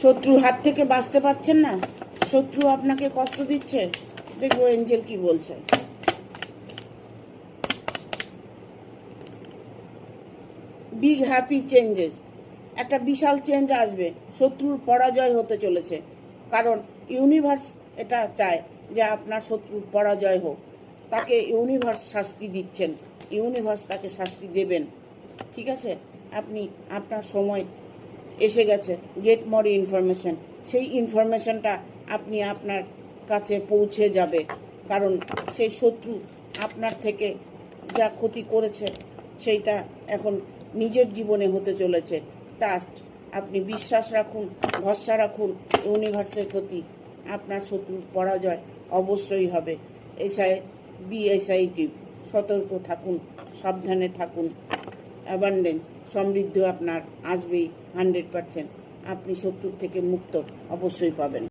শত্রুর হাত থেকে বাঁচতে পারছেন না, শত্রু আপনাকে কষ্ট দিচ্ছে। দেখবো এঞ্জেল কি বলছে। বিগ হ্যাপি চেঞ্জেস, একটা বিশাল চেঞ্জ আসবে, শত্রুর পরাজয় হতে চলেছে। কারণ ইউনিভার্স এটা চায় যে আপনার শত্রুর পরাজয় হোক। তাকে ইউনিভার্স শাস্তি দিচ্ছেন, ইউনিভার্স তাকে শাস্তি দেবেন। ঠিক আছে, আপনি আপনার সময় এসে গেছে। গেট মোর ইনফরমেশন, সেই ইনফরমেশনটা আপনি আপনার কাছে পৌঁছে যাবে। কারণ সেই শত্রু আপনার থেকে যা ক্ষতি করেছে সেইটা এখন নিজের জীবনে হতে চলেছে। ট্রাস্ট, আপনি বিশ্বাস রাখুন, ভরসা রাখুন ইউনিভার্সের প্রতি। আপনার শত্রুর পরাজয় অবশ্যই হবে। বি এক্সাইটিভ, সতর্ক থাকুন, সাবধানে থাকুন। অ্যাবান্ডেন্স, সমৃদ্ধি আপনার আসবেই 100%। আপনি শত্রুর থেকে মুক্ত অবশ্যই পাবেন।